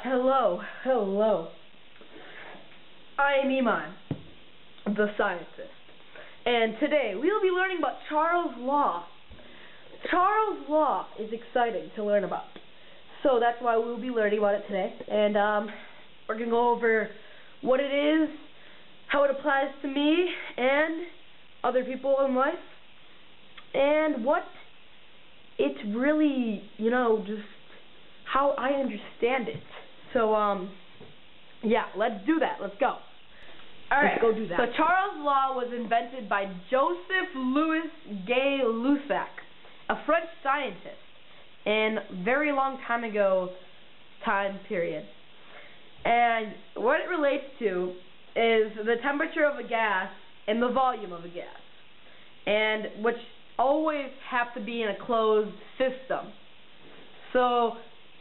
hello. I am Emon, the scientist, and today we will be learning about Charles' Law. Charles' Law is exciting to learn about, so that's why we will be learning about it today, and we're going to go over what it is, how it applies to me and other people in life, and what it's really, just how I understand it. So, yeah, let's do that. Let's go. Alright, let's go do that. So Charles' Law was invented by Joseph Louis Gay-Lussac, a French scientist, in very long time ago time period. And what it relates to is the temperature of a gas and the volume of a gas, and which always have to be in a closed system. So,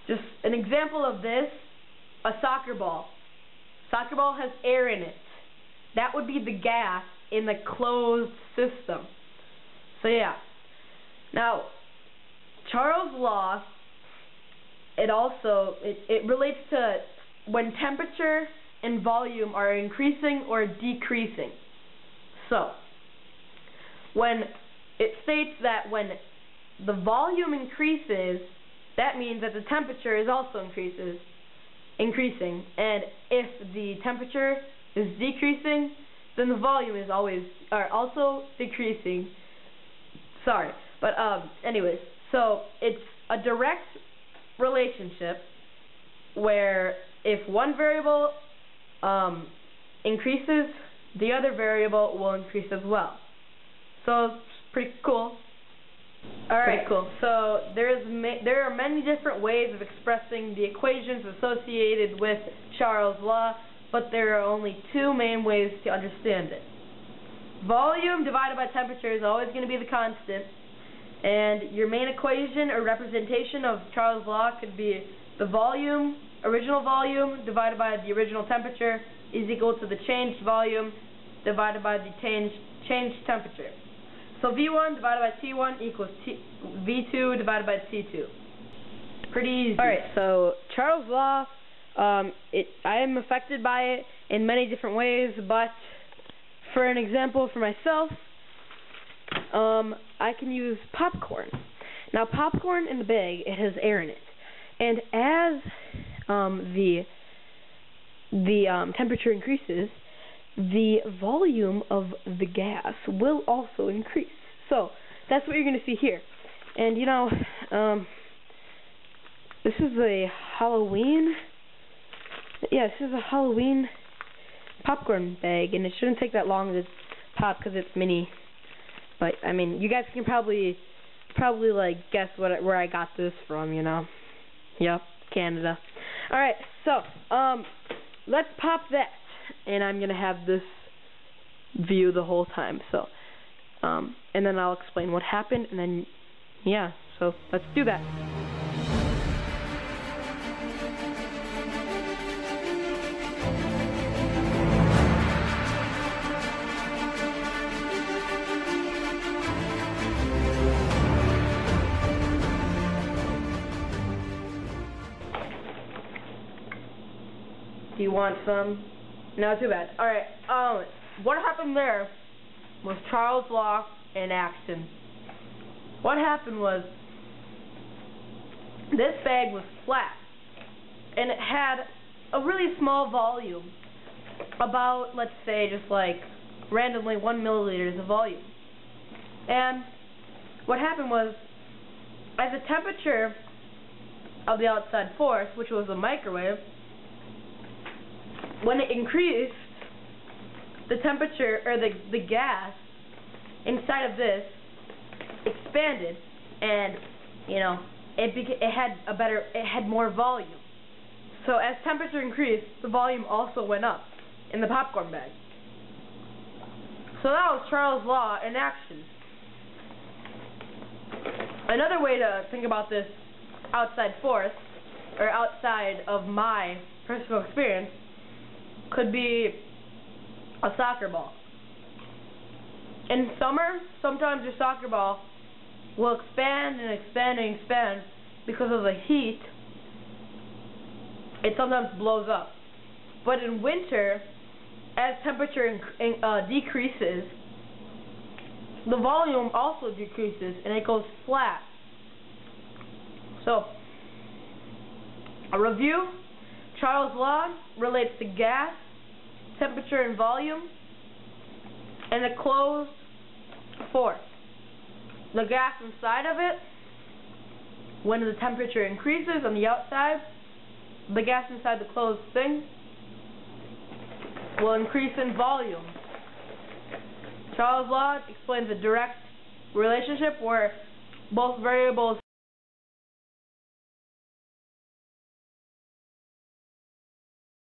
just an example of this, a soccer ball. Soccer ball has air in it. That would be the gas in the closed system. So yeah. Now, Charles' Law, it relates to when temperature and volume are increasing or decreasing. So, when it states that when the volume increases, that means that the temperature is also increasing, and if the temperature is decreasing, then the volume is also decreasing. Sorry, but anyways, so it's a direct relationship where if one variable increases, the other variable will increase as well. So it's pretty cool. Alright, cool. So there are many different ways of expressing the equations associated with Charles' Law, but there are only two main ways to understand it. Volume divided by temperature is always going to be the constant, and your main equation or representation of Charles' Law could be the original volume divided by the original temperature is equal to the changed volume divided by the changed temperature. So V1 divided by T1 equals V2 divided by T2. Pretty easy. Alright, so Charles' Law, I am affected by it in many different ways, but for an example for myself, I can use popcorn. Now popcorn in the bag, it has air in it. And as the temperature increases, the volume of the gas will also increase. So that's what you're going to see here. And this is a Halloween. Yeah, this is a Halloween popcorn bag, and it shouldn't take that long to pop because it's mini. But I mean, you guys can probably like guess where I got this from. Yep, Canada. All right, so let's pop that. And I'm going to have this view the whole time, so, and then I'll explain what happened, and then, yeah, so let's do that. Do you want some? No, too bad. Alright, what happened there was Charles' Law in action. What happened was, this bag was flat, and it had a really small volume, about, let's say, just like, randomly 1 milliliters of volume. And what happened was, as the temperature of the outside force, which was a microwave, when it increased, the temperature, or the gas inside of this expanded, and it had more volume. So as temperature increased, the volume also went up in the popcorn bag. So that was Charles' Law in action. Another way to think about this outside force, or outside of my personal experience, could be a soccer ball. In summer, sometimes your soccer ball will expand and expand and expand because of the heat it sometimes blows up. But in winter, as temperature decreases, the volume also decreases and it goes flat. So, a review: Charles' law relates to gas, temperature, and volume, and a closed force. The gas inside of it, when the temperature increases on the outside, the gas inside the closed thing will increase in volume. Charles' law explains a direct relationship where both variables